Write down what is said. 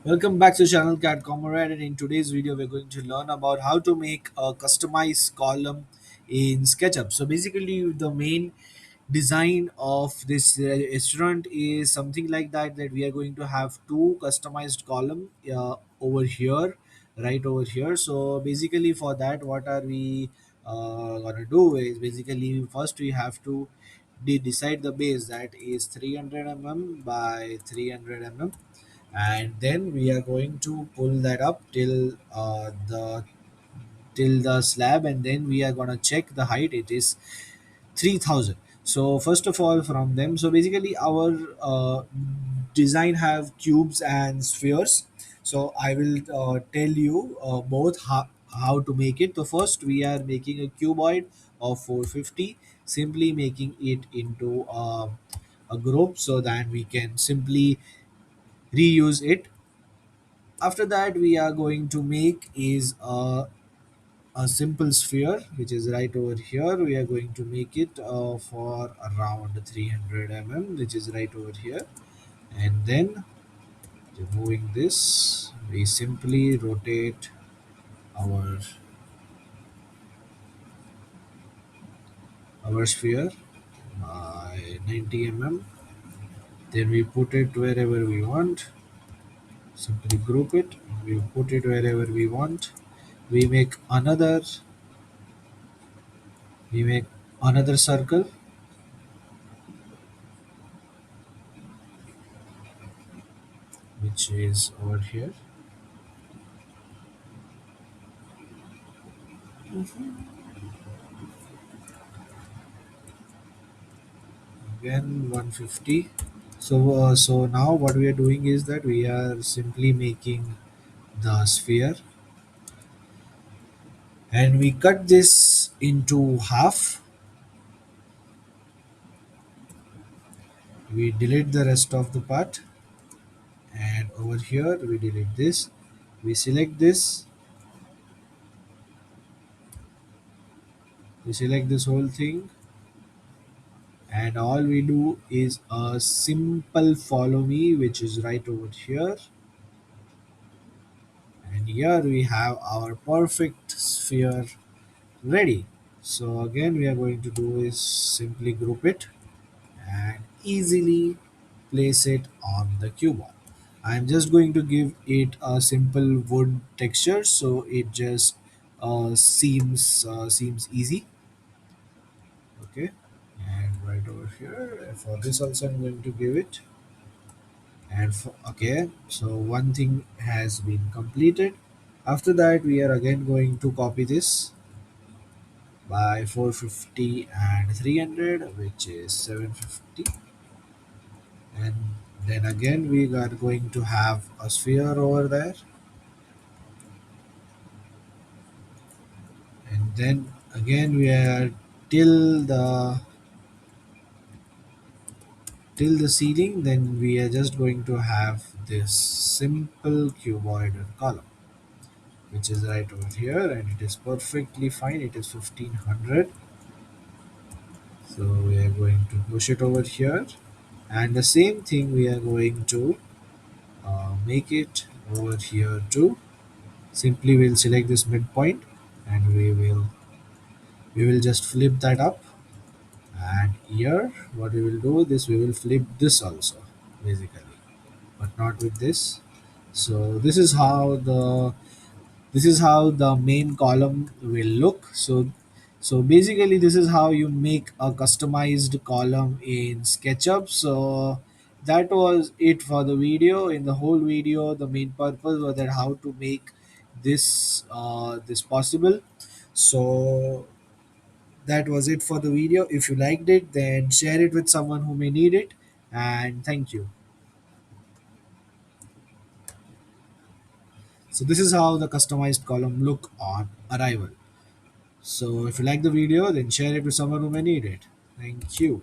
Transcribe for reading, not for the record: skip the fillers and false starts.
Welcome back to channel Cat Comrade, and in today's video we're going to learn about how to make a customized column in SketchUp. So basically the main design of this restaurant is something like that we are going to have two customized column over here, right over here. So basically for that what are we gonna do is basically first we have to decide the base that is 300 mm by 300 mm, and then we are going to pull that up till the slab, and then we are gonna check the height. It is 3000. So first of all from them, so basically our design have cubes and spheres. So I will tell you both how to make it. So first we are making a cuboid of 450, simply making it into a group so that we can simply reuse it. After that we are going to make is a simple sphere which is right over here. We are going to make it for around 300 mm, which is right over here, and then removing this we simply rotate our sphere by 90 mm. Then we put it wherever we want, simply group it, we put it wherever we want. We make another circle which is over here. Again 150. So now what we are doing is that we are simply making the sphere, and we cut this into half. We delete the rest of the part, and over here we delete this. We select this. We select this whole thing, and all we do is a simple follow me, which is right over here. And here we have our perfect sphere ready. So again we are going to do is simply group it and easily place it on the cuboid. I'm just going to give it a simple wood texture so it just seems easy. Okay, and right over here for this also I'm going to give it. And okay, so one thing has been completed. After that we are again going to copy this by 450 and 300, which is 750, and then again we are going to have a sphere over there, and then again we are till the ceiling. Then we are just going to have this simple cuboid column which is right over here, and it is perfectly fine. It is 1500. So we are going to push it over here, and the same thing we are going to make it over here too. Simply we'll select this midpoint, and we will just flip that up. And here what we will do this, we will flip this also basically, but not with this. So this is how the main column will look. So basically this is how you make a customized column in SketchUp. So that was it for the video. In the whole video the main purpose was that how to make this possible. So that was it for the video. If you liked it, then share it with someone who may need it, and thank you. So this is how the customized column look on arrival. So if you like the video, then share it with someone who may need it. Thank you.